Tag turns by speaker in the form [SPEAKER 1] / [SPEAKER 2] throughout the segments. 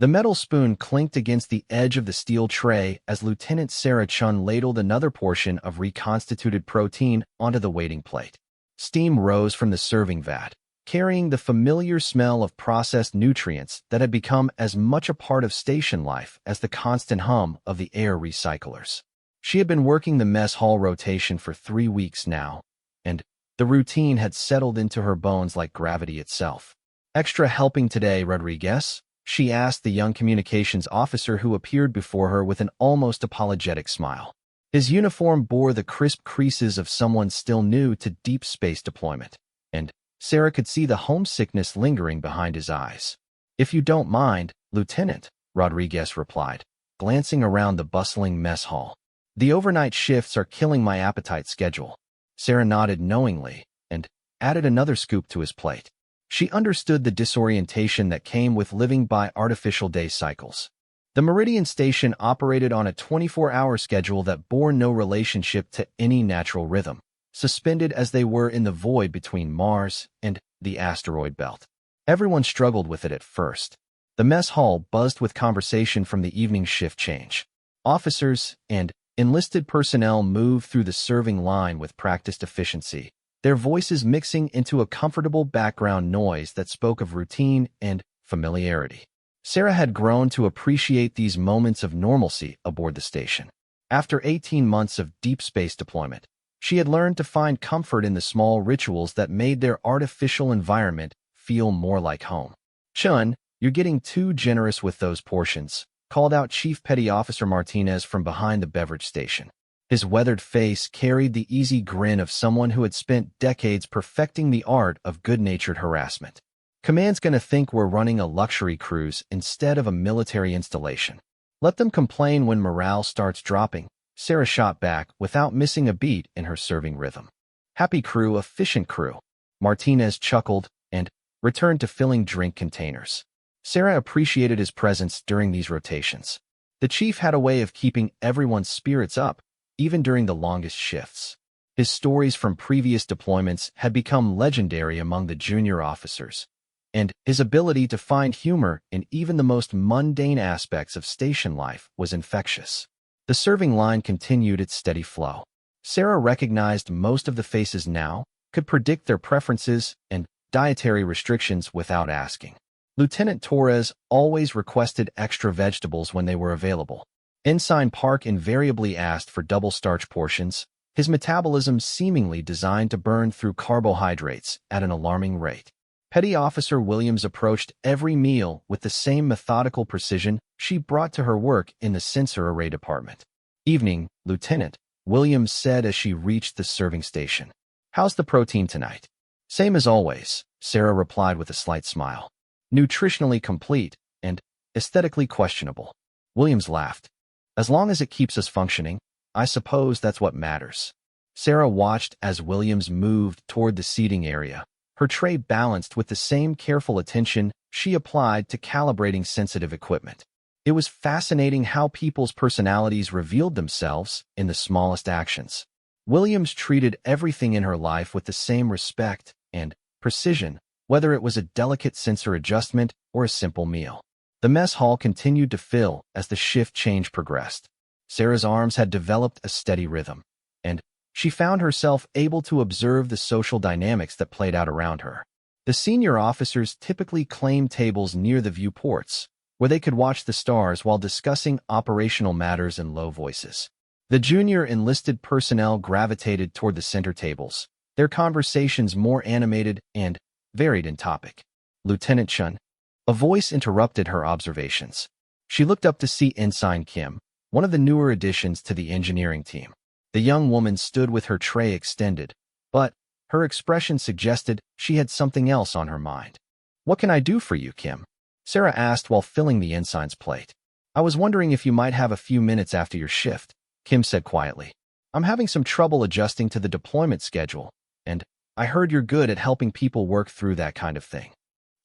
[SPEAKER 1] The metal spoon clinked against the edge of the steel tray as Lieutenant Sarah Chun ladled another portion of reconstituted protein onto the waiting plate. Steam rose from the serving vat, carrying the familiar smell of processed nutrients that had become as much a part of station life as the constant hum of the air recyclers. She had been working the mess hall rotation for 3 weeks now, and the routine had settled into her bones like gravity itself. "Extra helping today, Rodriguez?" she asked the young communications officer who appeared before her with an almost apologetic smile. His uniform bore the crisp creases of someone still new to deep space deployment, and Sarah could see the homesickness lingering behind his eyes. "If you don't mind, Lieutenant," Rodriguez replied, glancing around the bustling mess hall. "The overnight shifts are killing my appetite schedule." Sarah nodded knowingly and added another scoop to his plate. She understood the disorientation that came with living by artificial day cycles. The Meridian Station operated on a 24-hour schedule that bore no relationship to any natural rhythm, suspended as they were in the void between Mars and the asteroid belt. Everyone struggled with it at first. The mess hall buzzed with conversation from the evening shift change. Officers and enlisted personnel moved through the serving line with practiced efficiency, their voices mixing into a comfortable background noise that spoke of routine and familiarity. Sarah had grown to appreciate these moments of normalcy aboard the station. After 18 months of deep space deployment, she had learned to find comfort in the small rituals that made their artificial environment feel more like home. "Chun, you're getting too generous with those portions," called out Chief Petty Officer Martinez from behind the beverage station. His weathered face carried the easy grin of someone who had spent decades perfecting the art of good-natured harassment. "Command's gonna think we're running a luxury cruise instead of a military installation. Let them complain when morale starts dropping," Sarah shot back without missing a beat in her serving rhythm. "Happy crew, efficient crew." Martinez chuckled and returned to filling drink containers. Sarah appreciated his presence during these rotations. The chief had a way of keeping everyone's spirits up, even during the longest shifts. His stories from previous deployments had become legendary among the junior officers, and his ability to find humor in even the most mundane aspects of station life was infectious. The serving line continued its steady flow. Sarah recognized most of the faces now, could predict their preferences and dietary restrictions without asking. Lieutenant Torres always requested extra vegetables when they were available. Ensign Park invariably asked for double starch portions, his metabolism seemingly designed to burn through carbohydrates at an alarming rate. Petty Officer Williams approached every meal with the same methodical precision she brought to her work in the sensor array department. "Evening, Lieutenant," Williams said as she reached the serving station. "How's the protein tonight?" "Same as always," Sarah replied with a slight smile. "Nutritionally complete and aesthetically questionable." Williams laughed. "As long as it keeps us functioning, I suppose that's what matters." Sarah watched as Williams moved toward the seating area, her tray balanced with the same careful attention she applied to calibrating sensitive equipment. It was fascinating how people's personalities revealed themselves in the smallest actions. Williams treated everything in her life with the same respect and precision, whether it was a delicate sensor adjustment or a simple meal. The mess hall continued to fill as the shift change progressed. Sarah's arms had developed a steady rhythm, and she found herself able to observe the social dynamics that played out around her. The senior officers typically claimed tables near the viewports, where they could watch the stars while discussing operational matters in low voices. The junior enlisted personnel gravitated toward the center tables, their conversations more animated and varied in topic. "Lieutenant Chun," a voice interrupted her observations. She looked up to see Ensign Kim, one of the newer additions to the engineering team. The young woman stood with her tray extended, but her expression suggested she had something else on her mind. "What can I do for you, Kim?" Sarah asked while filling the ensign's plate. "I was wondering if you might have a few minutes after your shift," Kim said quietly. "I'm having some trouble adjusting to the deployment schedule, and I heard you're good at helping people work through that kind of thing."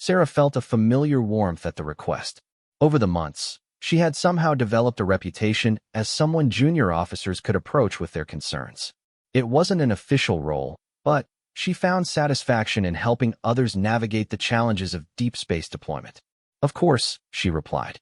[SPEAKER 1] Sarah felt a familiar warmth at the request. Over the months, she had somehow developed a reputation as someone junior officers could approach with their concerns. It wasn't an official role, but she found satisfaction in helping others navigate the challenges of deep space deployment. "Of course," she replied.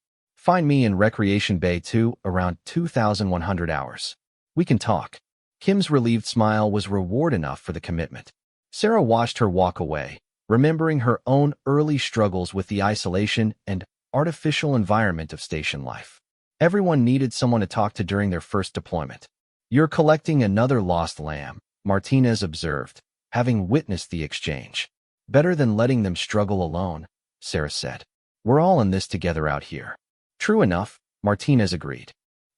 [SPEAKER 1] Find me in Recreation Bay 2 around 2,100 hours. We can talk. Kim's relieved smile was reward enough for the commitment. Sarah watched her walk away, remembering her own early struggles with the isolation and artificial environment of station life. Everyone needed someone to talk to during their first deployment. You're collecting another lost lamb, Martinez observed, having witnessed the exchange. Better than letting them struggle alone, Sarah said. We're all in this together out here. True enough, Martinez agreed.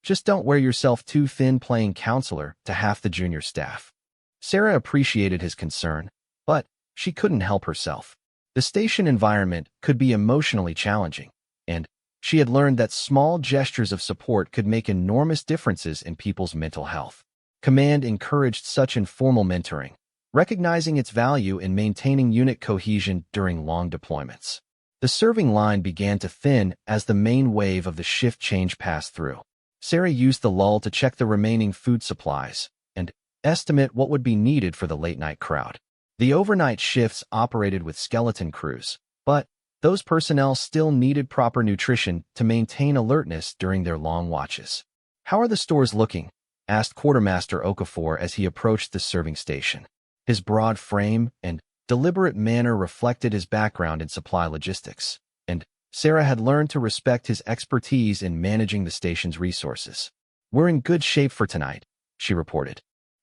[SPEAKER 1] Just don't wear yourself too thin playing counselor to half the junior staff. Sarah appreciated his concern, but she couldn't help herself. The station environment could be emotionally challenging, and she had learned that small gestures of support could make enormous differences in people's mental health. Command encouraged such informal mentoring, recognizing its value in maintaining unit cohesion during long deployments. The serving line began to thin as the main wave of the shift change passed through. Sarah used the lull to check the remaining food supplies and estimate what would be needed for the late-night crowd. The overnight shifts operated with skeleton crews, but those personnel still needed proper nutrition to maintain alertness during their long watches. "How are the stores looking?" asked Quartermaster Okafor as he approached the serving station. His broad frame and deliberate manner reflected his background in supply logistics, and Sarah had learned to respect his expertise in managing the station's resources. "We're in good shape for tonight," she reported.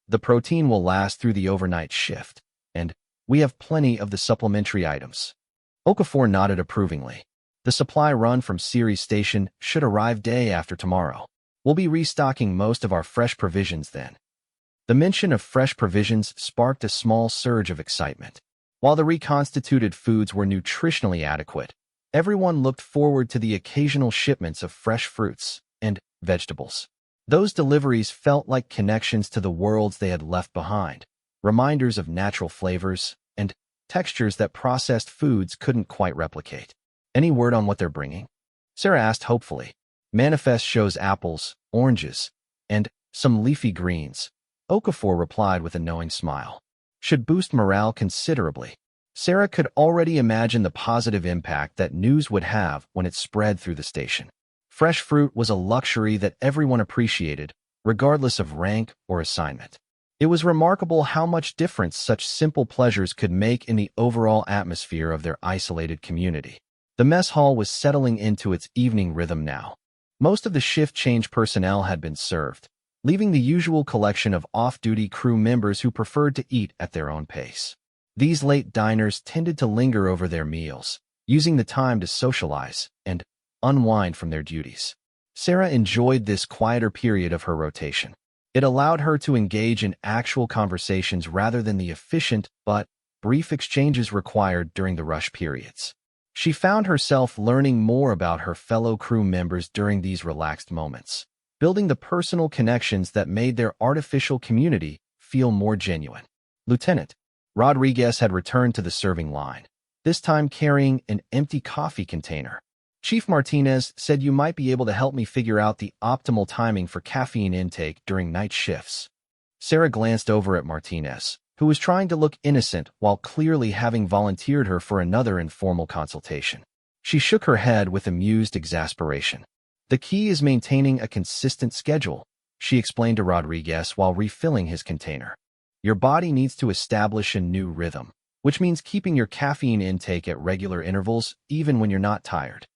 [SPEAKER 1] "The protein will last through the overnight shift, and we have plenty of the supplementary items." Okafor nodded approvingly. "The supply run from Ceres Station should arrive day after tomorrow. We'll be restocking most of our fresh provisions then." The mention of fresh provisions sparked a small surge of excitement. While the reconstituted foods were nutritionally adequate, everyone looked forward to the occasional shipments of fresh fruits and vegetables. Those deliveries felt like connections to the worlds they had left behind, reminders of natural flavors and textures that processed foods couldn't quite replicate. "Any word on what they're bringing?" Sarah asked hopefully. "Manifest shows apples, oranges, and some leafy greens," Okafor replied with a knowing smile. "Should boost morale considerably." Sarah could already imagine the positive impact that news would have when it spread through the station. Fresh fruit was a luxury that everyone appreciated, regardless of rank or assignment. It was remarkable how much difference such simple pleasures could make in the overall atmosphere of their isolated community. The mess hall was settling into its evening rhythm now. Most of the shift change personnel had been served, leaving the usual collection of off-duty crew members who preferred to eat at their own pace. These late diners tended to linger over their meals, using the time to socialize and unwind from their duties. Sarah enjoyed this quieter period of her rotation. It allowed her to engage in actual conversations rather than the efficient but brief exchanges required during the rush periods. She found herself learning more about her fellow crew members during these relaxed moments, building the personal connections that made their artificial community feel more genuine. Lieutenant Rodriguez had returned to the serving line, this time carrying an empty coffee container. "Chief Martinez said you might be able to help me figure out the optimal timing for caffeine intake during night shifts." Sarah glanced over at Martinez, who was trying to look innocent while clearly having volunteered her for another informal consultation. She shook her head with amused exasperation. "The key is maintaining a consistent schedule," she explained to Rodriguez while refilling his container. "Your body needs to establish a new rhythm, which means keeping your caffeine intake at regular intervals even when you're not tired."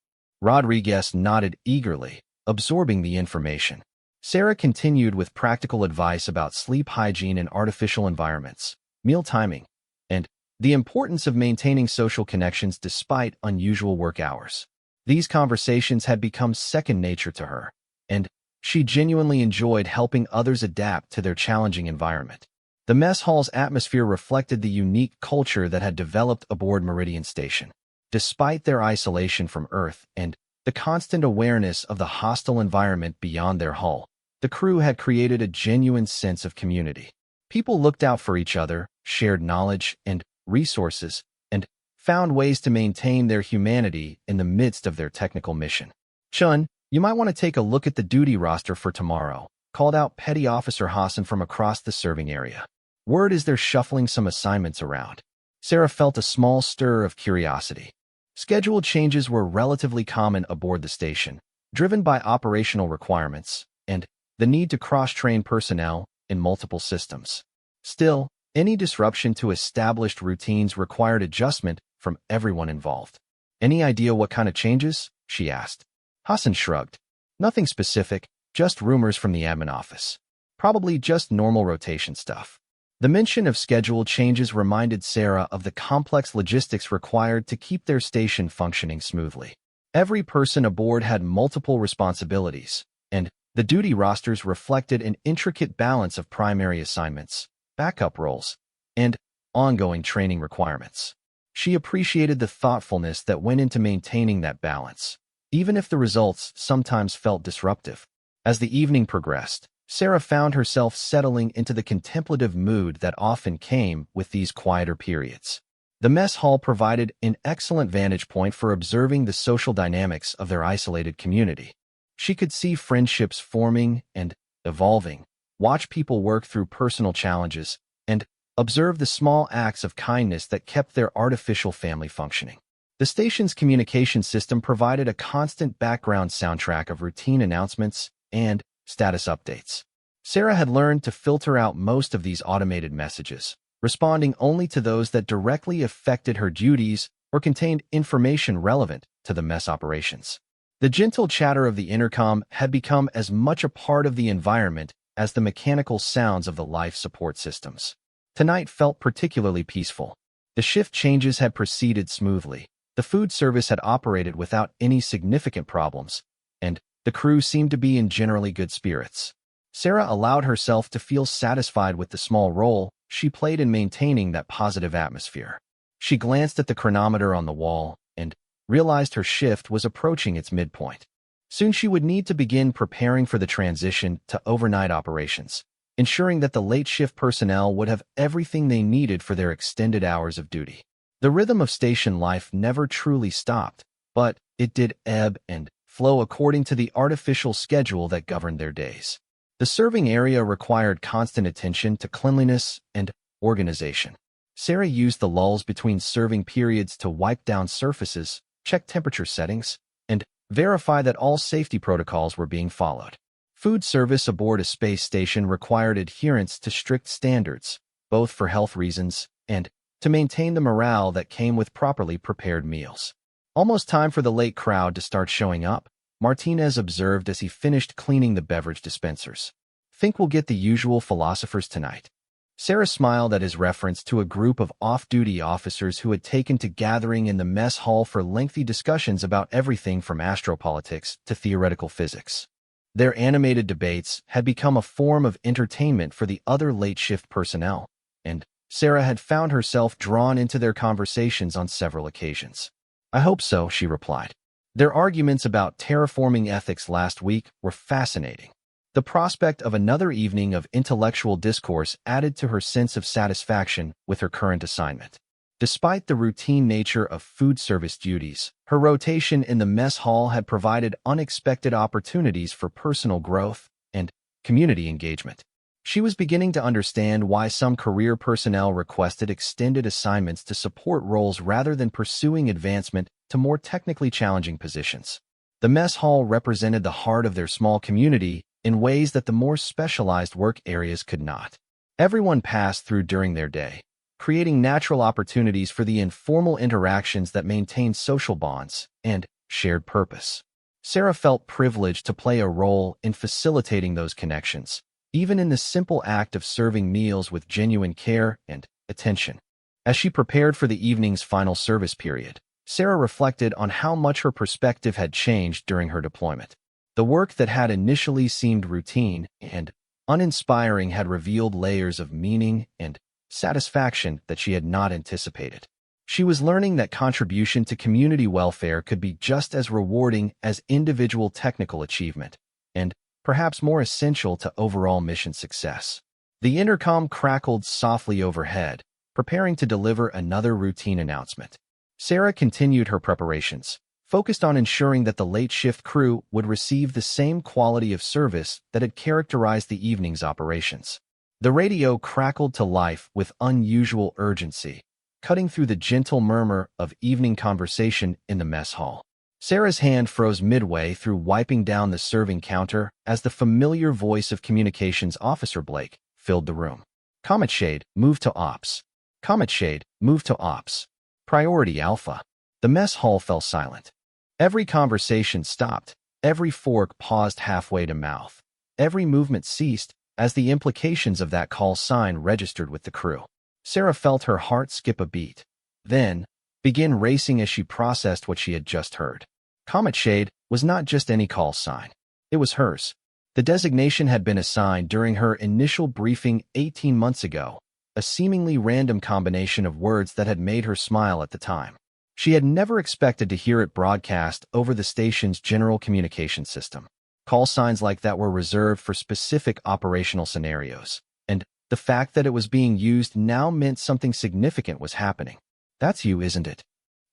[SPEAKER 1] Rodriguez nodded eagerly, absorbing the information. Sarah continued with practical advice about sleep hygiene in artificial environments, meal timing, and the importance of maintaining social connections despite unusual work hours. These conversations had become second nature to her, and she genuinely enjoyed helping others adapt to their challenging environment. The mess hall's atmosphere reflected the unique culture that had developed aboard Meridian Station. Despite their isolation from Earth and the constant awareness of the hostile environment beyond their hull, the crew had created a genuine sense of community. People looked out for each other, shared knowledge and resources, and found ways to maintain their humanity in the midst of their technical mission. "Chun, you might want to take a look at the duty roster for tomorrow," called out Petty Officer Hassan from across the serving area. "Word is they're shuffling some assignments around." Sarah felt a small stir of curiosity. Scheduled changes were relatively common aboard the station, driven by operational requirements and the need to cross-train personnel in multiple systems. Still, any disruption to established routines required adjustment from everyone involved. "Any idea what kind of changes?" she asked. Hassan shrugged. "Nothing specific, just rumors from the admin office. Probably just normal rotation stuff." The mention of schedule changes reminded Sarah of the complex logistics required to keep their station functioning smoothly. Every person aboard had multiple responsibilities, and the duty rosters reflected an intricate balance of primary assignments, backup roles, and ongoing training requirements. She appreciated the thoughtfulness that went into maintaining that balance, even if the results sometimes felt disruptive. As the evening progressed, Sarah found herself settling into the contemplative mood that often came with these quieter periods. The mess hall provided an excellent vantage point for observing the social dynamics of their isolated community. She could see friendships forming and evolving, watch people work through personal challenges, and observe the small acts of kindness that kept their artificial family functioning. The station's communication system provided a constant background soundtrack of routine announcements and status updates. Sarah had learned to filter out most of these automated messages, responding only to those that directly affected her duties or contained information relevant to the mess operations. The gentle chatter of the intercom had become as much a part of the environment as the mechanical sounds of the life support systems. Tonight felt particularly peaceful. The shift changes had proceeded smoothly. The food service had operated without any significant problems, and the crew seemed to be in generally good spirits. Sarah allowed herself to feel satisfied with the small role she played in maintaining that positive atmosphere. She glanced at the chronometer on the wall and realized her shift was approaching its midpoint. Soon she would need to begin preparing for the transition to overnight operations, ensuring that the late shift personnel would have everything they needed for their extended hours of duty. The rhythm of station life never truly stopped, but it did ebb and flow according to the artificial schedule that governed their days. The serving area required constant attention to cleanliness and organization. Sarah used the lulls between serving periods to wipe down surfaces, check temperature settings, and verify that all safety protocols were being followed. Food service aboard a space station required adherence to strict standards, both for health reasons and to maintain the morale that came with properly prepared meals. "Almost time for the late crowd to start showing up," Martinez observed as he finished cleaning the beverage dispensers. "Think we'll get the usual philosophers tonight?" Sarah smiled at his reference to a group of off-duty officers who had taken to gathering in the mess hall for lengthy discussions about everything from astropolitics to theoretical physics. Their animated debates had become a form of entertainment for the other late-shift personnel, and Sarah had found herself drawn into their conversations on several occasions. "I hope so," she replied. Their arguments about terraforming ethics last week were fascinating. The prospect of another evening of intellectual discourse added to her sense of satisfaction with her current assignment. Despite the routine nature of food service duties, her rotation in the mess hall had provided unexpected opportunities for personal growth and community engagement. She was beginning to understand why some career personnel requested extended assignments to support roles rather than pursuing advancement to more technically challenging positions. The mess hall represented the heart of their small community in ways that the more specialized work areas could not. Everyone passed through during their day, creating natural opportunities for the informal interactions that maintain social bonds and shared purpose. Sarah felt privileged to play a role in facilitating those connections, even in the simple act of serving meals with genuine care and attention. As she prepared for the evening's final service period, Sarah reflected on how much her perspective had changed during her deployment. The work that had initially seemed routine and uninspiring had revealed layers of meaning and satisfaction that she had not anticipated. She was learning that contribution to community welfare could be just as rewarding as individual technical achievement, and perhaps more essential to overall mission success. The intercom crackled softly overhead, preparing to deliver another routine announcement. Sarah continued her preparations, focused on ensuring that the late shift crew would receive the same quality of service that had characterized the evening's operations. The radio crackled to life with unusual urgency, cutting through the gentle murmur of evening conversation in the mess hall. Sarah's hand froze midway through wiping down the serving counter as the familiar voice of Communications Officer Blake filled the room. Comet Shade, move to Ops. Comet Shade, move to Ops. Priority Alpha. The mess hall fell silent. Every conversation stopped. Every fork paused halfway to mouth. Every movement ceased as the implications of that call sign registered with the crew. Sarah felt her heart skip a beat, then begin racing as she processed what she had just heard. Comet Shade was not just any call sign. It was hers. The designation had been assigned during her initial briefing 18 months ago, a seemingly random combination of words that had made her smile at the time. She had never expected to hear it broadcast over the station's general communication system. Call signs like that were reserved for specific operational scenarios, and the fact that it was being used now meant something significant was happening. "That's you, isn't it?"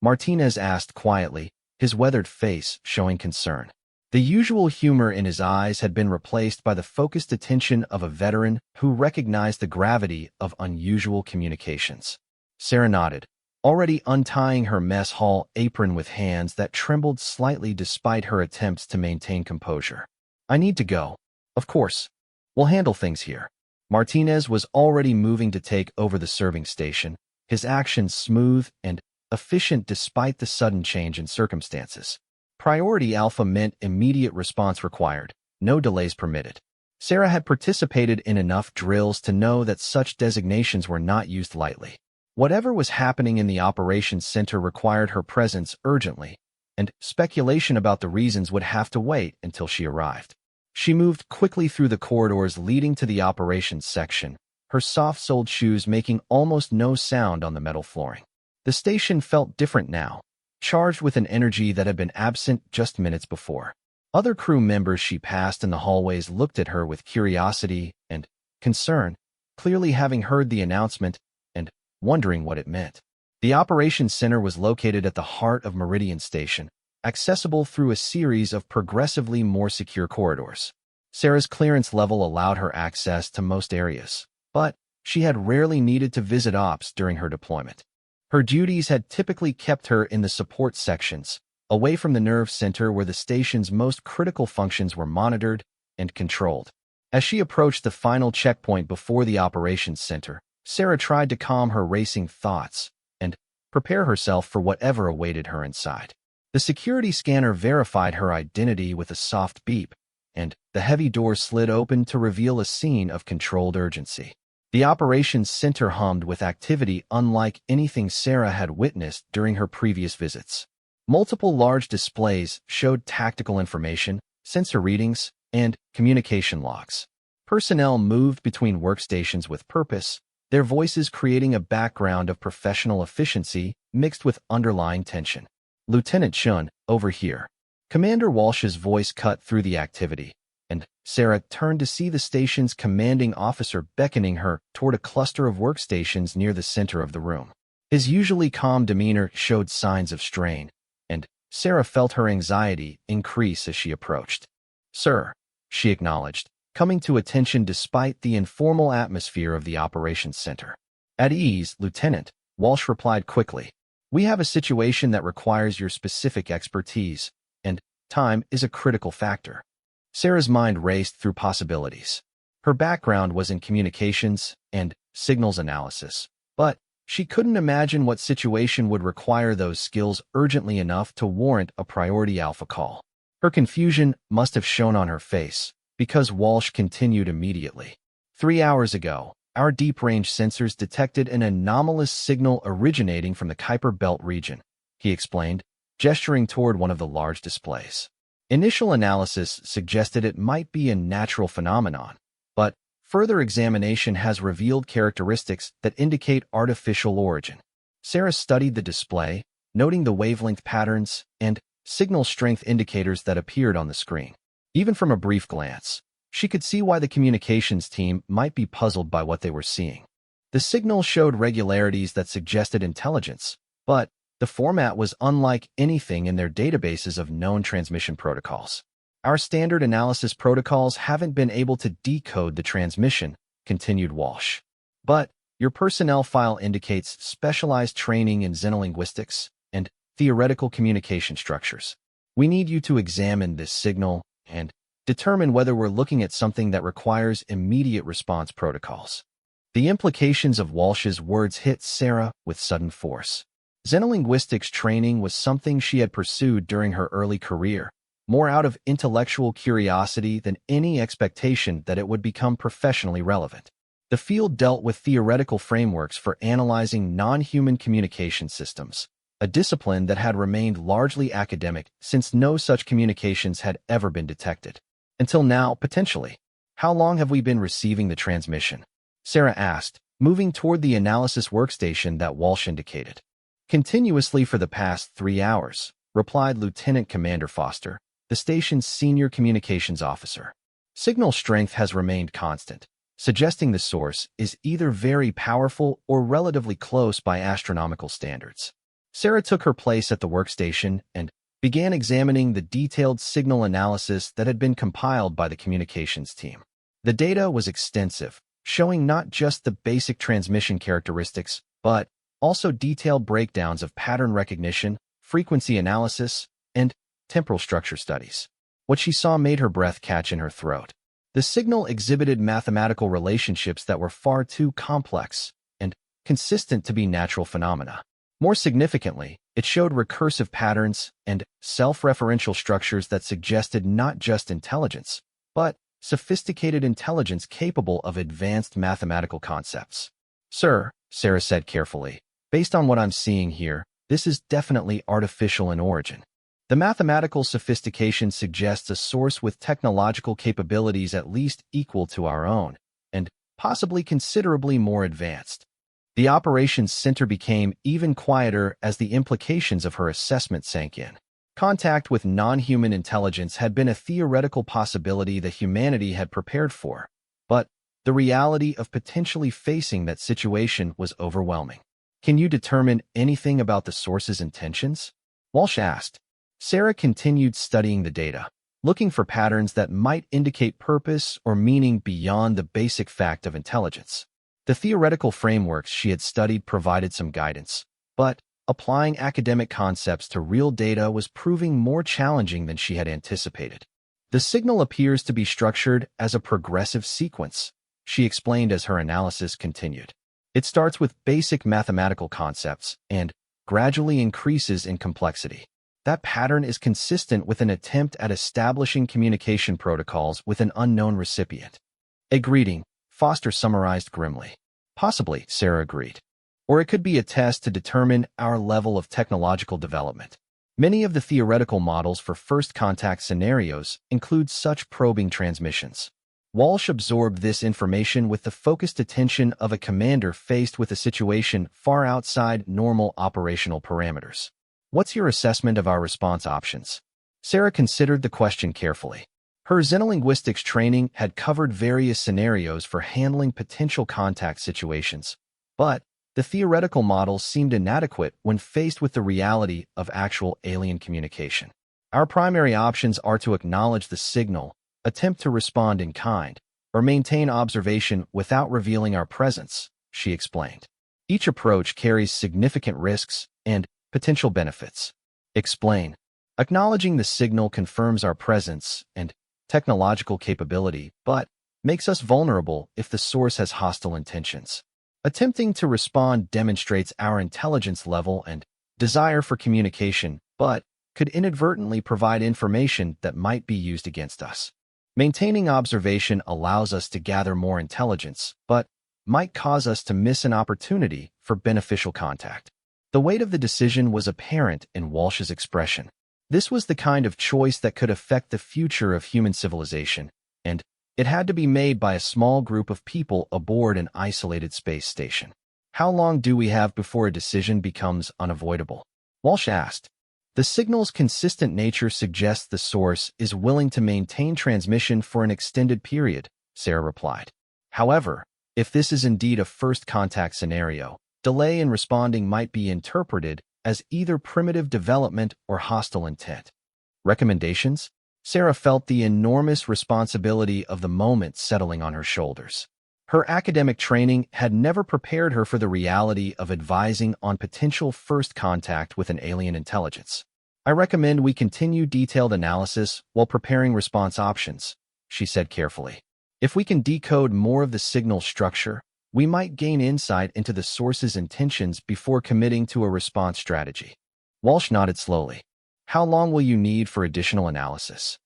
[SPEAKER 1] Martinez asked quietly, his weathered face showing concern. The usual humor in his eyes had been replaced by the focused attention of a veteran who recognized the gravity of unusual communications. Sarah nodded, already untying her mess hall apron with hands that trembled slightly despite her attempts to maintain composure. "I need to go. Of course. We'll handle things here." Martinez was already moving to take over the serving station, his actions smooth and efficient despite the sudden change in circumstances. Priority Alpha meant immediate response required, no delays permitted. Sarah had participated in enough drills to know that such designations were not used lightly. Whatever was happening in the operations center required her presence urgently, and speculation about the reasons would have to wait until she arrived. She moved quickly through the corridors leading to the operations section, her soft-soled shoes making almost no sound on the metal flooring. The station felt different now, charged with an energy that had been absent just minutes before. Other crew members she passed in the hallways looked at her with curiosity and concern, clearly having heard the announcement and wondering what it meant. The operations center was located at the heart of Meridian Station, accessible through a series of progressively more secure corridors. Sarah's clearance level allowed her access to most areas, but she had rarely needed to visit ops during her deployment. Her duties had typically kept her in the support sections, away from the nerve center where the station's most critical functions were monitored and controlled. As she approached the final checkpoint before the operations center, Sarah tried to calm her racing thoughts and prepare herself for whatever awaited her inside. The security scanner verified her identity with a soft beep, and the heavy door slid open to reveal a scene of controlled urgency. The operations center hummed with activity unlike anything Sarah had witnessed during her previous visits. Multiple large displays showed tactical information, sensor readings, and communication logs. Personnel moved between workstations with purpose, their voices creating a background of professional efficiency mixed with underlying tension. "Lieutenant Chun, over here." Commander Walsh's voice cut through the activity, and Sarah turned to see the station's commanding officer beckoning her toward a cluster of workstations near the center of the room. His usually calm demeanor showed signs of strain, and Sarah felt her anxiety increase as she approached. "Sir," she acknowledged, coming to attention despite the informal atmosphere of the operations center. "At ease, Lieutenant," Walsh replied quickly. "We have a situation that requires your specific expertise, and time is a critical factor." Sarah's mind raced through possibilities. Her background was in communications and signals analysis, but she couldn't imagine what situation would require those skills urgently enough to warrant a priority alpha call. Her confusion must have shown on her face, because Walsh continued immediately. 3 hours ago, our deep-range sensors detected an anomalous signal originating from the Kuiper Belt region, he explained, gesturing toward one of the large displays. Initial analysis suggested it might be a natural phenomenon, but further examination has revealed characteristics that indicate artificial origin. Sarah studied the display, noting the wavelength patterns and signal strength indicators that appeared on the screen. Even from a brief glance, she could see why the communications team might be puzzled by what they were seeing. The signal showed regularities that suggested intelligence, but the format was unlike anything in their databases of known transmission protocols. "Our standard analysis protocols haven't been able to decode the transmission," continued Walsh. "But your personnel file indicates specialized training in xenolinguistics and theoretical communication structures. We need you to examine this signal and determine whether we're looking at something that requires immediate response protocols. The implications of Walsh's words hit Sarah with sudden force. Xenolinguistics training was something she had pursued during her early career, more out of intellectual curiosity than any expectation that it would become professionally relevant. The field dealt with theoretical frameworks for analyzing non-human communication systems, a discipline that had remained largely academic since no such communications had ever been detected. Until now, potentially. How long have we been receiving the transmission? Sarah asked, moving toward the analysis workstation that Walsh indicated. Continuously for the past 3 hours, replied Lieutenant Commander Foster, the station's senior communications officer. Signal strength has remained constant, suggesting the source is either very powerful or relatively close by astronomical standards. Sarah took her place at the workstation and began examining the detailed signal analysis that had been compiled by the communications team. The data was extensive, showing not just the basic transmission characteristics, but also detailed breakdowns of pattern recognition, frequency analysis, and temporal structure studies. What she saw made her breath catch in her throat. The signal exhibited mathematical relationships that were far too complex and consistent to be natural phenomena. More significantly, it showed recursive patterns and self-referential structures that suggested not just intelligence, but sophisticated intelligence capable of advanced mathematical concepts. Sir, Sarah said carefully, based on what I'm seeing here, this is definitely artificial in origin. The mathematical sophistication suggests a source with technological capabilities at least equal to our own, and possibly considerably more advanced. The operations center became even quieter as the implications of her assessment sank in. Contact with non-human intelligence had been a theoretical possibility that humanity had prepared for, but the reality of potentially facing that situation was overwhelming. Can you determine anything about the source's intentions? Walsh asked. Sarah continued studying the data, looking for patterns that might indicate purpose or meaning beyond the basic fact of intelligence. The theoretical frameworks she had studied provided some guidance, but applying academic concepts to real data was proving more challenging than she had anticipated. The signal appears to be structured as a progressive sequence, she explained as her analysis continued. It starts with basic mathematical concepts and gradually increases in complexity. That pattern is consistent with an attempt at establishing communication protocols with an unknown recipient. A greeting, Foster summarized grimly. Possibly, Sarah agreed. Or it could be a test to determine our level of technological development. Many of the theoretical models for first contact scenarios include such probing transmissions. Walsh absorbed this information with the focused attention of a commander faced with a situation far outside normal operational parameters. What's your assessment of our response options? Sarah considered the question carefully. Her xenolinguistics training had covered various scenarios for handling potential contact situations, but the theoretical models seemed inadequate when faced with the reality of actual alien communication. Our primary options are to acknowledge the signal, attempt to respond in kind, or maintain observation without revealing our presence, she explained. Each approach carries significant risks and potential benefits. Explain. Acknowledging the signal confirms our presence and technological capability, but makes us vulnerable if the source has hostile intentions. Attempting to respond demonstrates our intelligence level and desire for communication, but could inadvertently provide information that might be used against us. Maintaining observation allows us to gather more intelligence, but might cause us to miss an opportunity for beneficial contact. The weight of the decision was apparent in Walsh's expression. This was the kind of choice that could affect the future of human civilization, and it had to be made by a small group of people aboard an isolated space station. How long do we have before a decision becomes unavoidable? Walsh asked. The signal's consistent nature suggests the source is willing to maintain transmission for an extended period, Sarah replied. However, if this is indeed a first contact scenario, delay in responding might be interpreted as either primitive development or hostile intent. Recommendations? Sarah felt the enormous responsibility of the moment settling on her shoulders. Her academic training had never prepared her for the reality of advising on potential first contact with an alien intelligence. I recommend we continue detailed analysis while preparing response options, she said carefully. If we can decode more of the signal structure, we might gain insight into the source's intentions before committing to a response strategy. Walsh nodded slowly. How long will you need for additional analysis?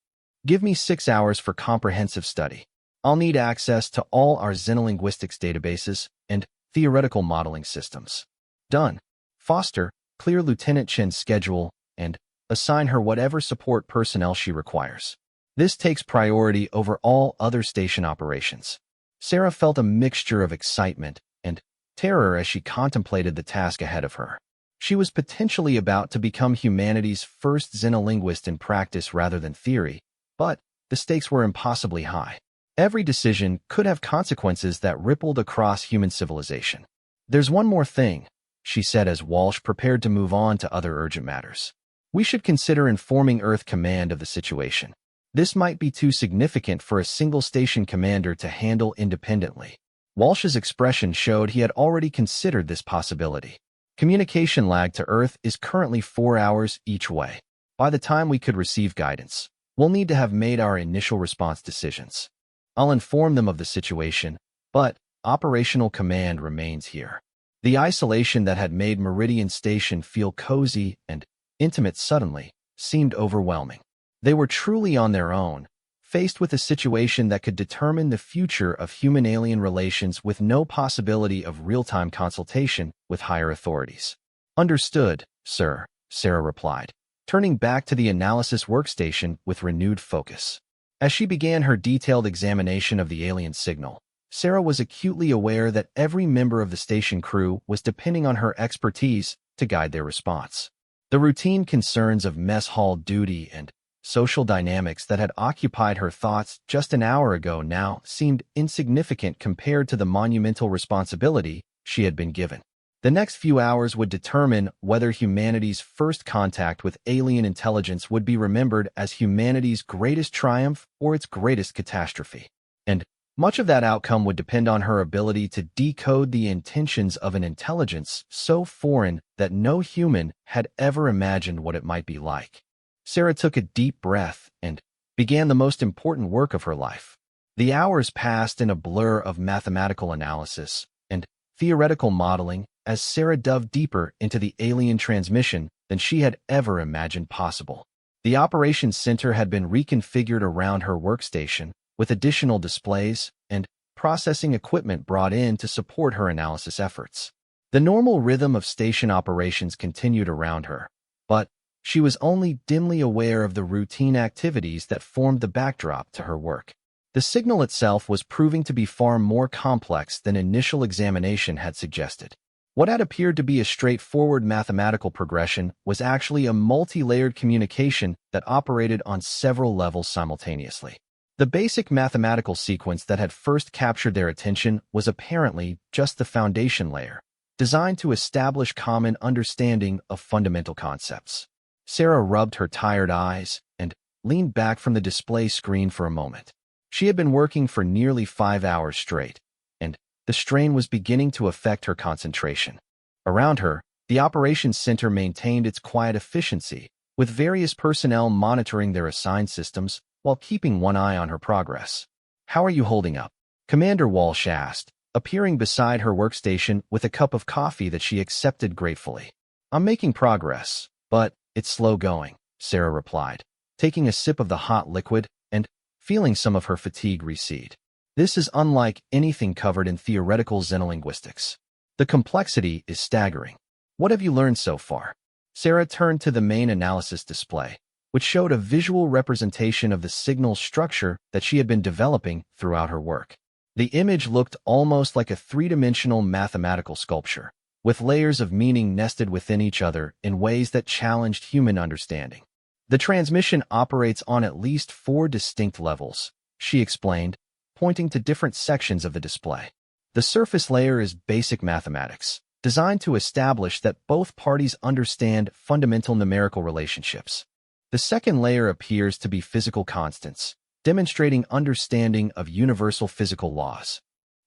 [SPEAKER 1] Give me 6 hours for comprehensive study. I'll need access to all our xenolinguistics databases and theoretical modeling systems. Done. Foster, clear Lieutenant Chen's schedule and assign her whatever support personnel she requires. This takes priority over all other station operations. Sarah felt a mixture of excitement and terror as she contemplated the task ahead of her. She was potentially about to become humanity's first xenolinguist in practice rather than theory, but the stakes were impossibly high. Every decision could have consequences that rippled across human civilization. There's one more thing, she said as Walsh prepared to move on to other urgent matters. We should consider informing Earth Command of the situation. This might be too significant for a single station commander to handle independently. Walsh's expression showed he had already considered this possibility. Communication lag to Earth is currently 4 hours each way. By the time we could receive guidance, we'll need to have made our initial response decisions. I'll inform them of the situation, but operational command remains here. The isolation that had made Meridian Station feel cozy and intimate suddenly seemed overwhelming. They were truly on their own, faced with a situation that could determine the future of human-alien relations with no possibility of real-time consultation with higher authorities. Understood, sir, Sarah replied, turning back to the analysis workstation with renewed focus. As she began her detailed examination of the alien signal, Sarah was acutely aware that every member of the station crew was depending on her expertise to guide their response. The routine concerns of mess hall duty and social dynamics that had occupied her thoughts just an hour ago now seemed insignificant compared to the monumental responsibility she had been given. The next few hours would determine whether humanity's first contact with alien intelligence would be remembered as humanity's greatest triumph or its greatest catastrophe. And much of that outcome would depend on her ability to decode the intentions of an intelligence so foreign that no human had ever imagined what it might be like. Sarah took a deep breath and began the most important work of her life. The hours passed in a blur of mathematical analysis and theoretical modeling as Sarah dove deeper into the alien transmission than she had ever imagined possible. The operations center had been reconfigured around her workstation, with additional displays and processing equipment brought in to support her analysis efforts. The normal rhythm of station operations continued around her, but she was only dimly aware of the routine activities that formed the backdrop to her work. The signal itself was proving to be far more complex than initial examination had suggested. What had appeared to be a straightforward mathematical progression was actually a multi-layered communication that operated on several levels simultaneously. The basic mathematical sequence that had first captured their attention was apparently just the foundation layer, designed to establish common understanding of fundamental concepts. Sarah rubbed her tired eyes and leaned back from the display screen for a moment. She had been working for nearly 5 hours straight, and the strain was beginning to affect her concentration. Around her, the operations center maintained its quiet efficiency, with various personnel monitoring their assigned systems while keeping one eye on her progress. "How are you holding up?" Commander Walsh asked, appearing beside her workstation with a cup of coffee that she accepted gratefully. "I'm making progress, but it's slow going," Sarah replied, taking a sip of the hot liquid and feeling some of her fatigue recede. This is unlike anything covered in theoretical xenolinguistics. The complexity is staggering. What have you learned so far? Sarah turned to the main analysis display, which showed a visual representation of the signal structure that she had been developing throughout her work. The image looked almost like a three-dimensional mathematical sculpture, with layers of meaning nested within each other in ways that challenged human understanding. The transmission operates on at least 4 distinct levels, she explained, pointing to different sections of the display. The surface layer is basic mathematics, designed to establish that both parties understand fundamental numerical relationships. The second layer appears to be physical constants, demonstrating understanding of universal physical laws.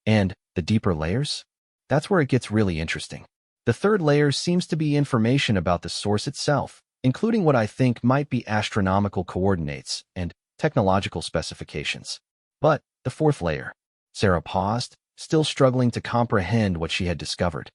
[SPEAKER 1] And the deeper layers? That's where it gets really interesting. The third layer seems to be information about the source itself, including what I think might be astronomical coordinates and technological specifications. But the fourth layer. Sarah paused, still struggling to comprehend what she had discovered.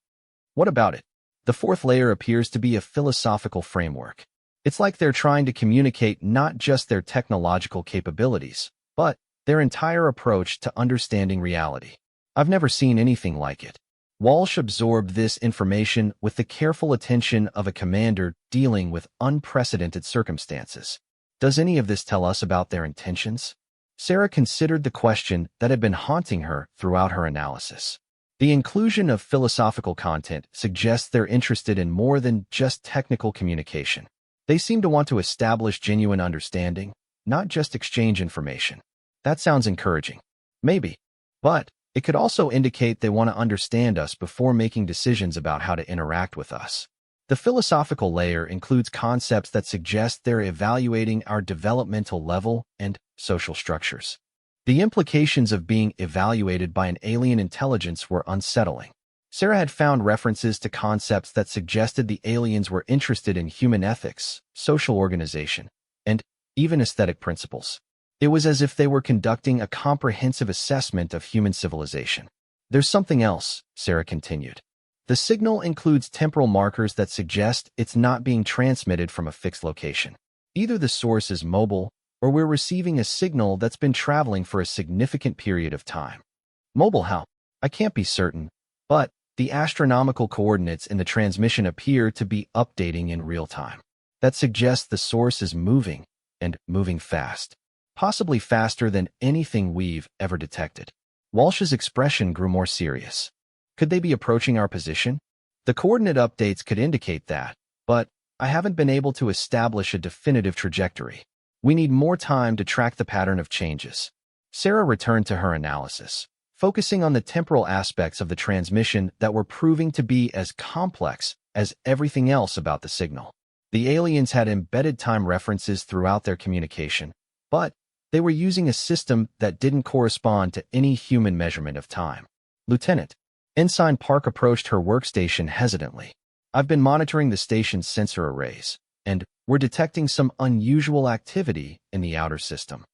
[SPEAKER 1] What about it? The fourth layer appears to be a philosophical framework. It's like they're trying to communicate not just their technological capabilities, but their entire approach to understanding reality. I've never seen anything like it. Walsh absorbed this information with the careful attention of a commander dealing with unprecedented circumstances. Does any of this tell us about their intentions? Sarah considered the question that had been haunting her throughout her analysis. The inclusion of philosophical content suggests they're interested in more than just technical communication. They seem to want to establish genuine understanding, not just exchange information. That sounds encouraging. Maybe. But it could also indicate they want to understand us before making decisions about how to interact with us. The philosophical layer includes concepts that suggest they're evaluating our developmental level and social structures. The implications of being evaluated by an alien intelligence were unsettling. Sarah had found references to concepts that suggested the aliens were interested in human ethics, social organization, and even aesthetic principles. It was as if they were conducting a comprehensive assessment of human civilization. There's something else, Sarah continued. The signal includes temporal markers that suggest it's not being transmitted from a fixed location. Either the source is mobile, or we're receiving a signal that's been traveling for a significant period of time. Mobile how? I can't be certain, but the astronomical coordinates in the transmission appear to be updating in real time. That suggests the source is moving, and moving fast. Possibly faster than anything we've ever detected. Walsh's expression grew more serious. Could they be approaching our position? The coordinate updates could indicate that, but I haven't been able to establish a definitive trajectory. We need more time to track the pattern of changes. Sarah returned to her analysis, focusing on the temporal aspects of the transmission that were proving to be as complex as everything else about the signal. The aliens had embedded time references throughout their communication, but they were using a system that didn't correspond to any human measurement of time. Lieutenant, Ensign Park approached her workstation hesitantly. I've been monitoring the station's sensor arrays, and we're detecting some unusual activity in the outer system.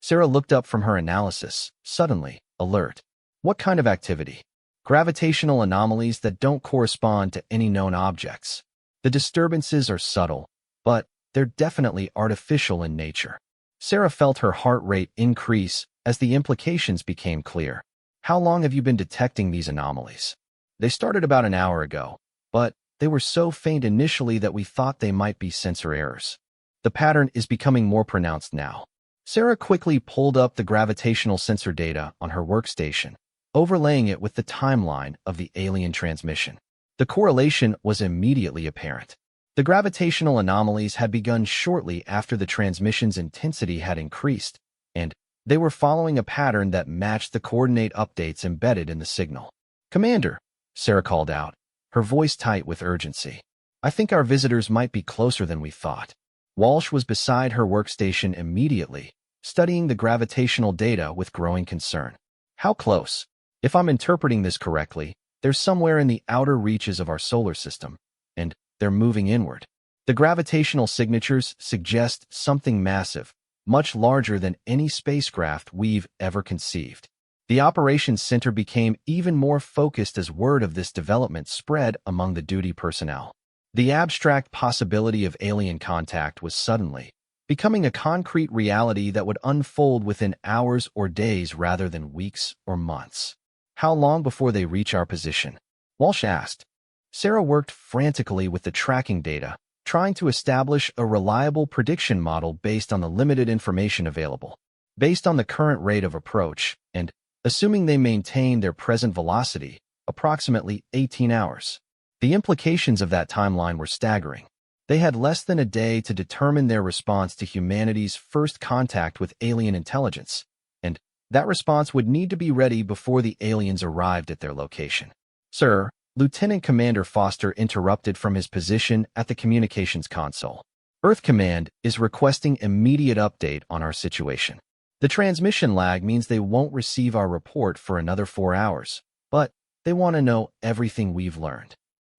[SPEAKER 1] Sarah looked up from her analysis, suddenly alert. What kind of activity? Gravitational anomalies that don't correspond to any known objects. The disturbances are subtle, but they're definitely artificial in nature. Sarah felt her heart rate increase as the implications became clear. How long have you been detecting these anomalies? They started about an hour ago, but they were so faint initially that we thought they might be sensor errors. The pattern is becoming more pronounced now. Sarah quickly pulled up the gravitational sensor data on her workstation, overlaying it with the timeline of the alien transmission. The correlation was immediately apparent. The gravitational anomalies had begun shortly after the transmission's intensity had increased, and they were following a pattern that matched the coordinate updates embedded in the signal. Commander, Sarah called out, her voice tight with urgency. I think our visitors might be closer than we thought. Walsh was beside her workstation immediately, studying the gravitational data with growing concern. How close? If I'm interpreting this correctly, they're somewhere in the outer reaches of our solar system, and they're moving inward. The gravitational signatures suggest something massive, much larger than any spacecraft we've ever conceived. The operations center became even more focused as word of this development spread among the duty personnel. The abstract possibility of alien contact was suddenly becoming a concrete reality that would unfold within hours or days rather than weeks or months. How long before they reach our position? Walsh asked. Sarah worked frantically with the tracking data, trying to establish a reliable prediction model based on the limited information available. Based on the current rate of approach, and assuming they maintain their present velocity, approximately 18 hours. The implications of that timeline were staggering. They had less than a day to determine their response to humanity's first contact with alien intelligence, and that response would need to be ready before the aliens arrived at their location. Sir, Lieutenant Commander Foster interrupted from his position at the communications console. Earth Command is requesting immediate update on our situation. The transmission lag means they won't receive our report for another 4 hours, but they want to know everything we've learned.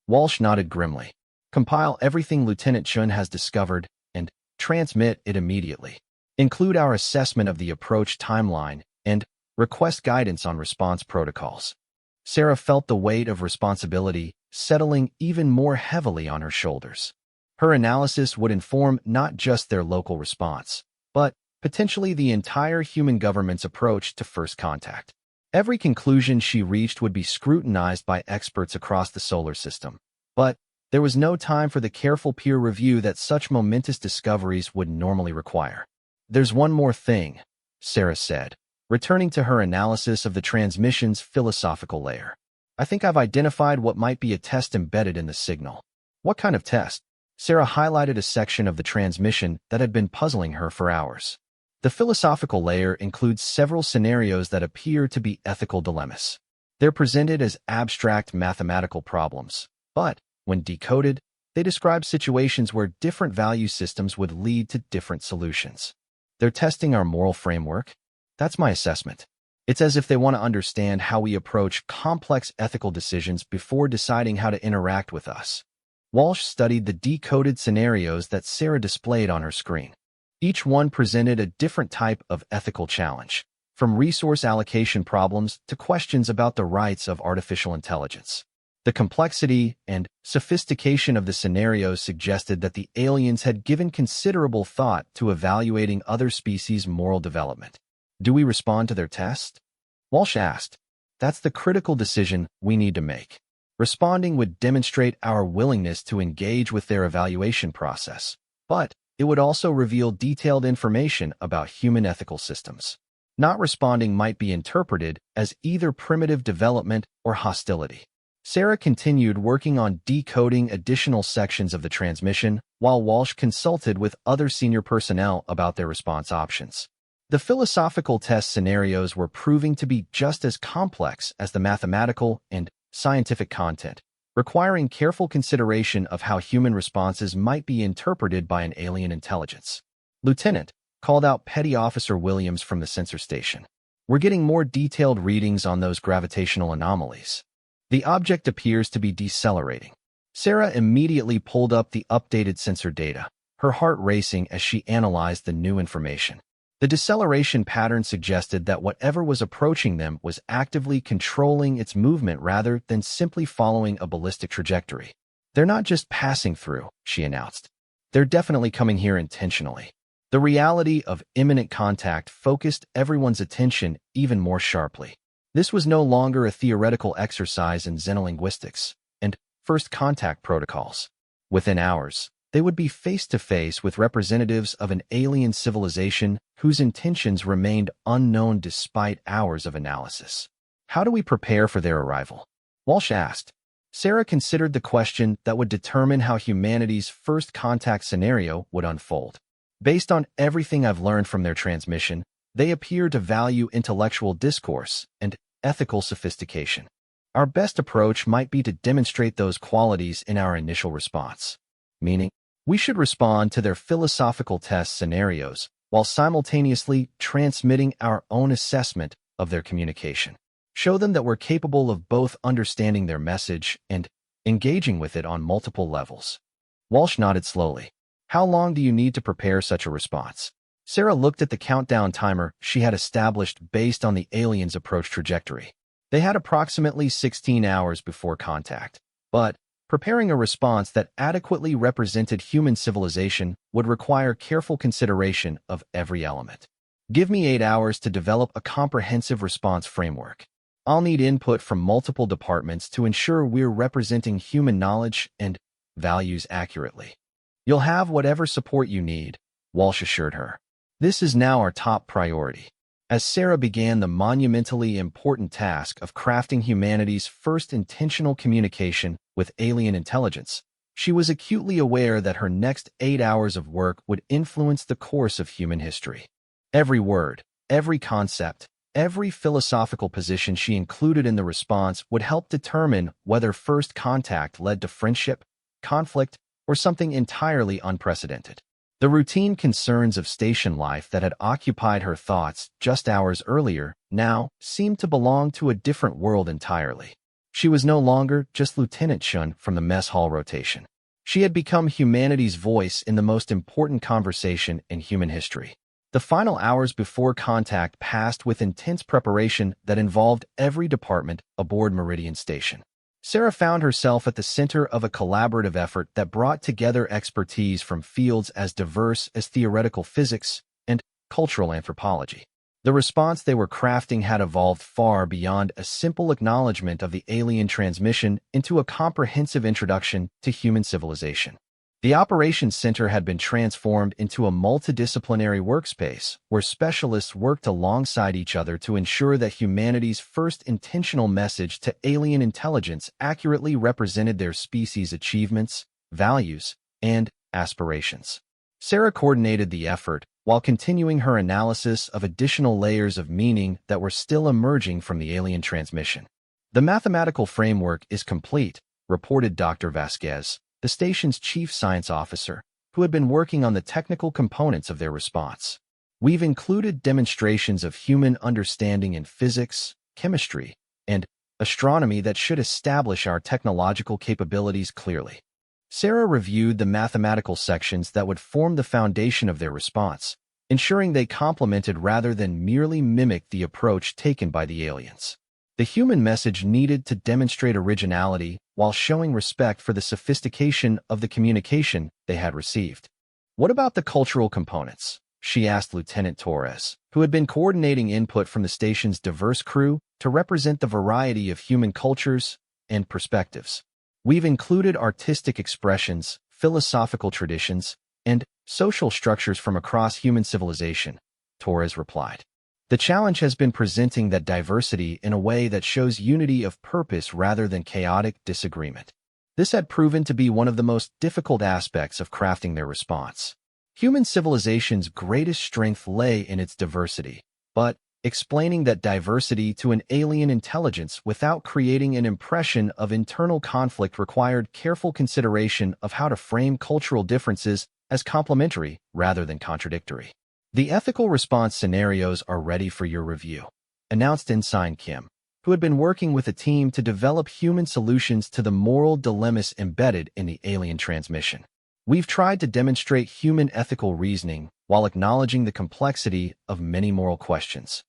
[SPEAKER 1] Walsh nodded grimly. Compile everything Lieutenant Chun has discovered and transmit it immediately. Include our assessment of the approach timeline and request guidance on response protocols. Sarah felt the weight of responsibility settling even more heavily on her shoulders. Her analysis would inform not just their local response, but potentially the entire human government's approach to first contact. Every conclusion she reached would be scrutinized by experts across the solar system, but there was no time for the careful peer review that such momentous discoveries would normally require. "There's one more thing," Sarah said, returning to her analysis of the transmission's philosophical layer. "I think I've identified what might be a test embedded in the signal." "What kind of test?" Sarah highlighted a section of the transmission that had been puzzling her for hours. The philosophical layer includes several scenarios that appear to be ethical dilemmas. They're presented as abstract mathematical problems, but when decoded, they describe situations where different value systems would lead to different solutions. "They're testing our moral framework?" "That's my assessment. It's as if they want to understand how we approach complex ethical decisions before deciding how to interact with us." Walsh studied the decoded scenarios that Sarah displayed on her screen. Each one presented a different type of ethical challenge, from resource allocation problems to questions about the rights of artificial intelligence. The complexity and sophistication of the scenarios suggested that the aliens had given considerable thought to evaluating other species' moral development. "Do we respond to their test?" Walsh asked. "That's the critical decision we need to make. Responding would demonstrate our willingness to engage with their evaluation process, but it would also reveal detailed information about human ethical systems. Not responding might be interpreted as either primitive development or hostility." Sarah continued working on decoding additional sections of the transmission, while Walsh consulted with other senior personnel about their response options. The philosophical test scenarios were proving to be just as complex as the mathematical and scientific content, requiring careful consideration of how human responses might be interpreted by an alien intelligence. "Lieutenant," called out Petty Officer Williams from the sensor station, "we're getting more detailed readings on those gravitational anomalies. The object appears to be decelerating." Sarah immediately pulled up the updated sensor data, her heart racing as she analyzed the new information. The deceleration pattern suggested that whatever was approaching them was actively controlling its movement rather than simply following a ballistic trajectory. "They're not just passing through," she announced. "They're definitely coming here intentionally." The reality of imminent contact focused everyone's attention even more sharply. This was no longer a theoretical exercise in xenolinguistics and first contact protocols. Within hours, they would be face-to-face with representatives of an alien civilization whose intentions remained unknown despite hours of analysis. "How do we prepare for their arrival?" Walsh asked. Sarah considered the question that would determine how humanity's first contact scenario would unfold. "Based on everything I've learned from their transmission, they appear to value intellectual discourse and ethical sophistication. Our best approach might be to demonstrate those qualities in our initial response. Meaning, we should respond to their philosophical test scenarios while simultaneously transmitting our own assessment of their communication. Show them that we're capable of both understanding their message and engaging with it on multiple levels." Walsh nodded slowly. "How long do you need to prepare such a response?" Sarah looked at the countdown timer she had established based on the aliens' approach trajectory. They had approximately 16 hours before contact, but preparing a response that adequately represented human civilization would require careful consideration of every element. "Give me 8 hours to develop a comprehensive response framework. I'll need input from multiple departments to ensure we're representing human knowledge and values accurately." "You'll have whatever support you need," Walsh assured her. "This is now our top priority." As Sarah began the monumentally important task of crafting humanity's first intentional communication with alien intelligence, she was acutely aware that her next 8 hours of work would influence the course of human history. Every word, every concept, every philosophical position she included in the response would help determine whether first contact led to friendship, conflict, or something entirely unprecedented. The routine concerns of station life that had occupied her thoughts just hours earlier now seemed to belong to a different world entirely. She was no longer just Lieutenant Chun from the mess hall rotation. She had become humanity's voice in the most important conversation in human history. The final hours before contact passed with intense preparation that involved every department aboard Meridian Station. Sarah found herself at the center of a collaborative effort that brought together expertise from fields as diverse as theoretical physics and cultural anthropology. The response they were crafting had evolved far beyond a simple acknowledgement of the alien transmission into a comprehensive introduction to human civilization. The Operations Center had been transformed into a multidisciplinary workspace where specialists worked alongside each other to ensure that humanity's first intentional message to alien intelligence accurately represented their species' achievements, values, and aspirations. Sarah coordinated the effort while continuing her analysis of additional layers of meaning that were still emerging from the alien transmission. "The mathematical framework is complete," reported Dr. Vasquez, the station's chief science officer, who had been working on the technical components of their response. "We've included demonstrations of human understanding in physics, chemistry, and astronomy that should establish our technological capabilities clearly." Sarah reviewed the mathematical sections that would form the foundation of their response, ensuring they complemented rather than merely mimicked the approach taken by the aliens. The human message needed to demonstrate originality while showing respect for the sophistication of the communication they had received. "What about the cultural components?" she asked Lieutenant Torres, who had been coordinating input from the station's diverse crew to represent the variety of human cultures and perspectives. "We've included artistic expressions, philosophical traditions, and social structures from across human civilization," Torres replied. "The challenge has been presenting that diversity in a way that shows unity of purpose rather than chaotic disagreement." This had proven to be one of the most difficult aspects of crafting their response. Human civilization's greatest strength lay in its diversity, but explaining that diversity to an alien intelligence without creating an impression of internal conflict required careful consideration of how to frame cultural differences as complementary rather than contradictory. "The ethical response scenarios are ready for your review," announced Ensign Kim, who had been working with a team to develop human solutions to the moral dilemmas embedded in the alien transmission. "We've tried to demonstrate human ethical reasoning while acknowledging the complexity of many moral questions."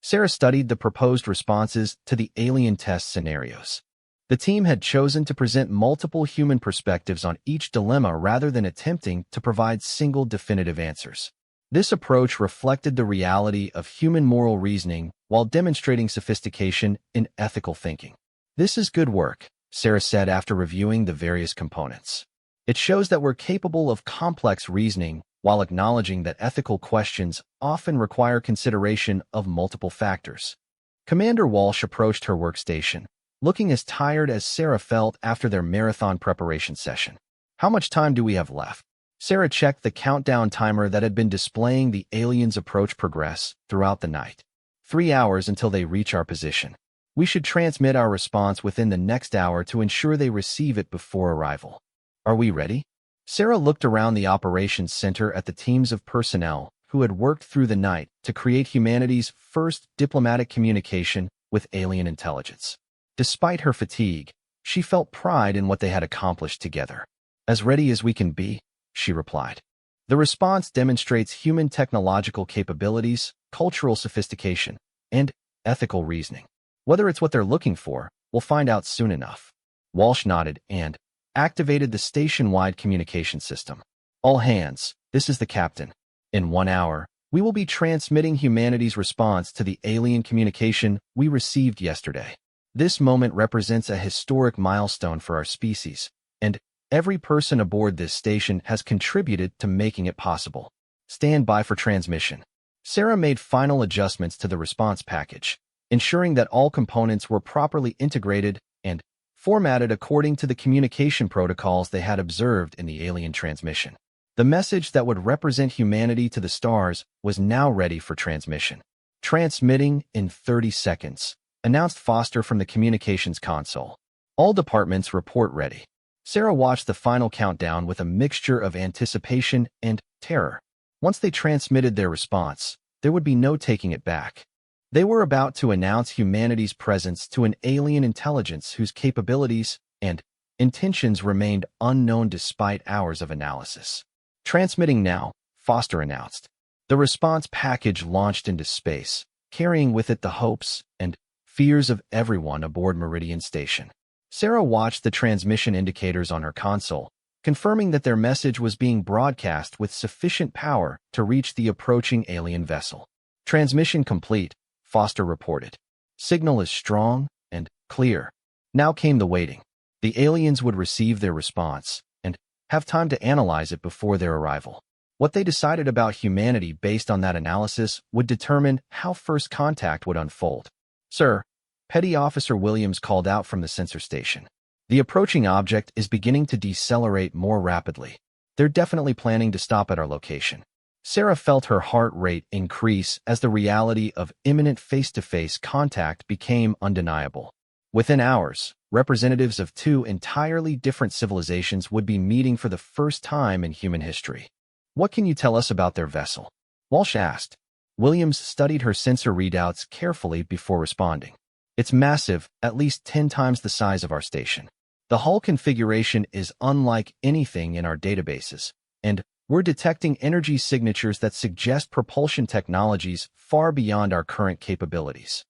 [SPEAKER 1] Sarah studied the proposed responses to the alien test scenarios. The team had chosen to present multiple human perspectives on each dilemma rather than attempting to provide single definitive answers. This approach reflected the reality of human moral reasoning while demonstrating sophistication in ethical thinking. "This is good work," Sarah said after reviewing the various components. "It shows that we're capable of complex reasoning while acknowledging that ethical questions often require consideration of multiple factors." Commander Walsh approached her workstation, looking as tired as Sarah felt after their marathon preparation session. "How much time do we have left?" Sarah checked the countdown timer that had been displaying the aliens' approach progress throughout the night. 3 hours until they reach our position. We should transmit our response within the next hour to ensure they receive it before arrival. Are we ready?" Sarah looked around the operations center at the teams of personnel who had worked through the night to create humanity's first diplomatic communication with alien intelligence. Despite her fatigue, she felt pride in what they had accomplished together. "As ready as we can be," she replied. "The response demonstrates human technological capabilities, cultural sophistication, and ethical reasoning. Whether it's what they're looking for, we'll find out soon enough." Walsh nodded and activated the station-wide communication system. "All hands, this is the captain. In 1 hour, we will be transmitting humanity's response to the alien communication we received yesterday. This moment represents a historic milestone for our species, and every person aboard this station has contributed to making it possible. Stand by for transmission." Sarah made final adjustments to the response package, ensuring that all components were properly integrated and formatted according to the communication protocols they had observed in the alien transmission. The message that would represent humanity to the stars was now ready for transmission. "Transmitting in 30 seconds, announced Foster from the communications console. "All departments report ready." Sarah watched the final countdown with a mixture of anticipation and terror. Once they transmitted their response, there would be no taking it back. They were about to announce humanity's presence to an alien intelligence whose capabilities and Intentions remained unknown despite hours of analysis. Transmitting now, Foster announced. The response package launched into space, carrying with it the hopes and fears of everyone aboard Meridian Station. Sarah watched the transmission indicators on her console, confirming that their message was being broadcast with sufficient power to reach the approaching alien vessel. Transmission complete, Foster reported. Signal is strong and clear. Now came the waiting. The aliens would receive their response and have time to analyze it before their arrival. What they decided about humanity based on that analysis would determine how first contact would unfold. Sir, Petty Officer Williams called out from the sensor station. The approaching object is beginning to decelerate more rapidly. They're definitely planning to stop at our location. Sarah felt her heart rate increase as the reality of imminent face-to-face contact became undeniable. Within hours, representatives of two entirely different civilizations would be meeting for the first time in human history. What can you tell us about their vessel? Walsh asked. Williams studied her sensor readouts carefully before responding. It's massive, at least 10 times the size of our station. The hull configuration is unlike anything in our databases, and we're detecting energy signatures that suggest propulsion technologies far beyond our current capabilities.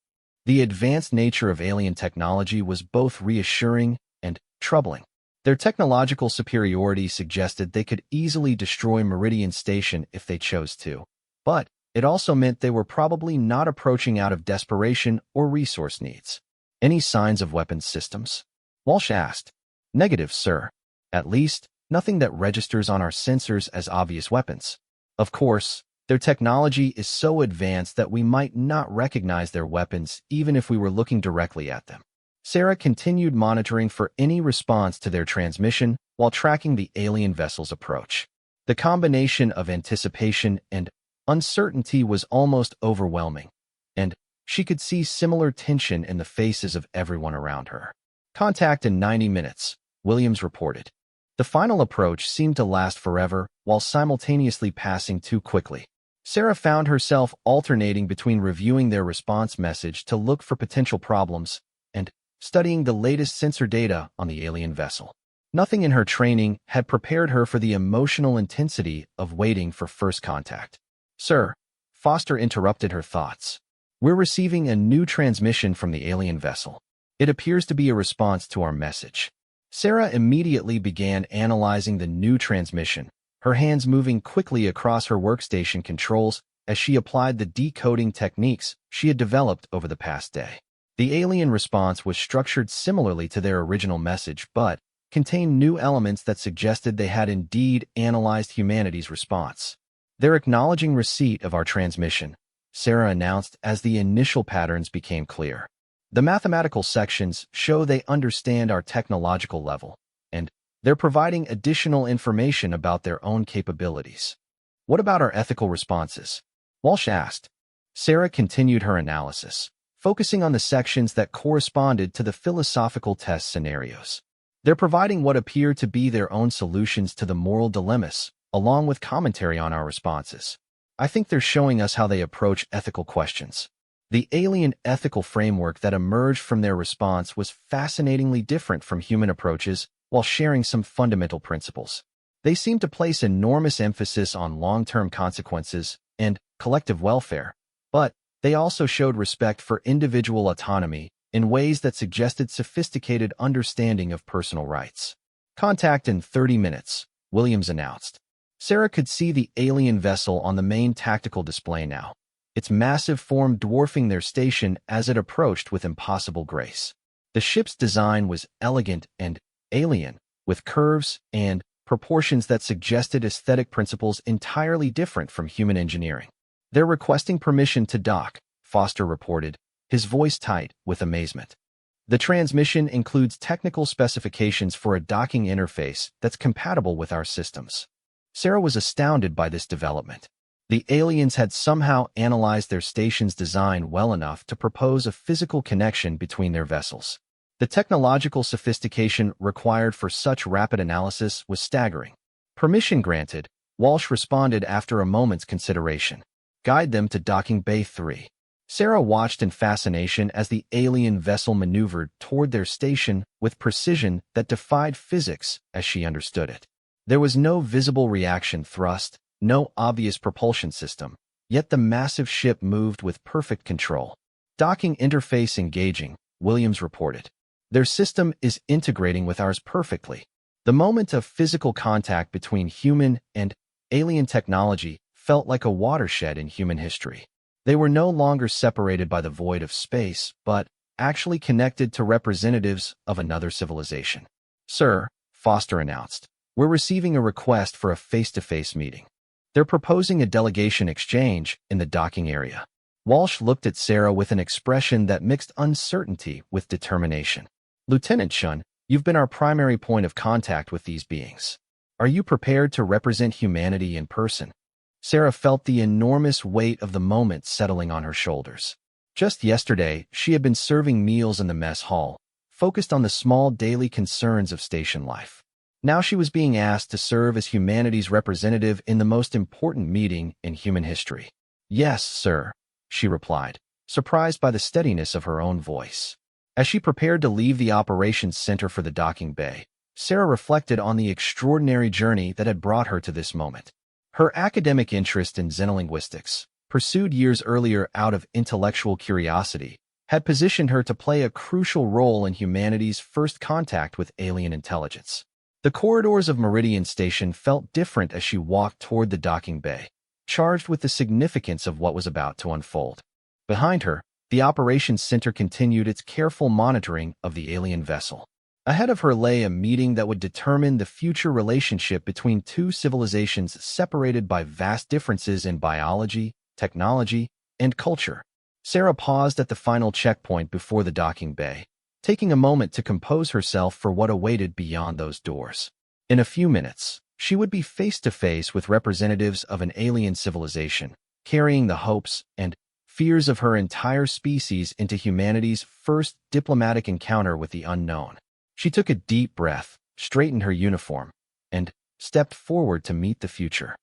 [SPEAKER 1] The advanced nature of alien technology was both reassuring and troubling. Their technological superiority suggested they could easily destroy Meridian Station if they chose to, but it also meant they were probably not approaching out of desperation or resource needs. Any signs of weapons systems? Walsh asked. Negative, sir. At least, nothing that registers on our sensors as obvious weapons. Of course, their technology is so advanced that we might not recognize their weapons even if we were looking directly at them. Sarah continued monitoring for any response to their transmission while tracking the alien vessel's approach. The combination of anticipation and uncertainty was almost overwhelming, and she could see similar tension in the faces of everyone around her. Contact in 90 minutes, Williams reported. The final approach seemed to last forever while simultaneously passing too quickly. Sarah found herself alternating between reviewing their response message to look for potential problems and studying the latest sensor data on the alien vessel. Nothing in her training had prepared her for the emotional intensity of waiting for first contact. Sir, Foster interrupted her thoughts. We're receiving a new transmission from the alien vessel. It appears to be a response to our message. Sarah immediately began analyzing the new transmission, her hands moving quickly across her workstation controls as she applied the decoding techniques she had developed over the past day. The alien response was structured similarly to their original message, but contained new elements that suggested they had indeed analyzed humanity's response. They're acknowledging receipt of our transmission, Sarah announced as the initial patterns became clear. The mathematical sections show they understand our technological level, and they're providing additional information about their own capabilities. What about our ethical responses? Walsh asked. Sarah continued her analysis, focusing on the sections that corresponded to the philosophical test scenarios. They're providing what appear to be their own solutions to the moral dilemmas, along with commentary on our responses. I think they're showing us how they approach ethical questions. The alien ethical framework that emerged from their response was fascinatingly different from human approaches while sharing some fundamental principles. They seemed to place enormous emphasis on long-term consequences and collective welfare, but they also showed respect for individual autonomy in ways that suggested sophisticated understanding of personal rights. Contact in 30 minutes, Williams announced. Sarah could see the alien vessel on the main tactical display now, its massive form dwarfing their station as it approached with impossible grace. The ship's design was elegant and alien, with curves and proportions that suggested aesthetic principles entirely different from human engineering. They're requesting permission to dock, Foster reported, his voice tight with amazement. The transmission includes technical specifications for a docking interface that's compatible with our systems. Sarah was astounded by this development. The aliens had somehow analyzed their station's design well enough to propose a physical connection between their vessels. The technological sophistication required for such rapid analysis was staggering. Permission granted, Walsh responded after a moment's consideration. Guide them to docking bay 3. Sarah watched in fascination as the alien vessel maneuvered toward their station with precision that defied physics as she understood it. There was no visible reaction thrust, no obvious propulsion system, yet the massive ship moved with perfect control. Docking interface engaging, Williams reported. Their system is integrating with ours perfectly. The moment of physical contact between human and alien technology felt like a watershed in human history. They were no longer separated by the void of space, but actually connected to representatives of another civilization. Sir, Foster announced, we're receiving a request for a face-to-face meeting. They're proposing a delegation exchange in the docking area. Walsh looked at Sarah with an expression that mixed uncertainty with determination. Lieutenant Shun, you've been our primary point of contact with these beings. Are you prepared to represent humanity in person? Sarah felt the enormous weight of the moment settling on her shoulders. Just yesterday, she had been serving meals in the mess hall, focused on the small daily concerns of station life. Now she was being asked to serve as humanity's representative in the most important meeting in human history. Yes, sir, she replied, surprised by the steadiness of her own voice. As she prepared to leave the operations center for the docking bay, Sarah reflected on the extraordinary journey that had brought her to this moment. Her academic interest in xenolinguistics, pursued years earlier out of intellectual curiosity, had positioned her to play a crucial role in humanity's first contact with alien intelligence. The corridors of Meridian Station felt different as she walked toward the docking bay, charged with the significance of what was about to unfold. Behind her, the operations center continued its careful monitoring of the alien vessel. Ahead of her lay a meeting that would determine the future relationship between two civilizations separated by vast differences in biology, technology, and culture. Sarah paused at the final checkpoint before the docking bay, taking a moment to compose herself for what awaited beyond those doors. In a few minutes, she would be face-to-face with representatives of an alien civilization, carrying the hopes and fears of her entire species into humanity's first diplomatic encounter with the unknown. She took a deep breath, straightened her uniform, and stepped forward to meet the future.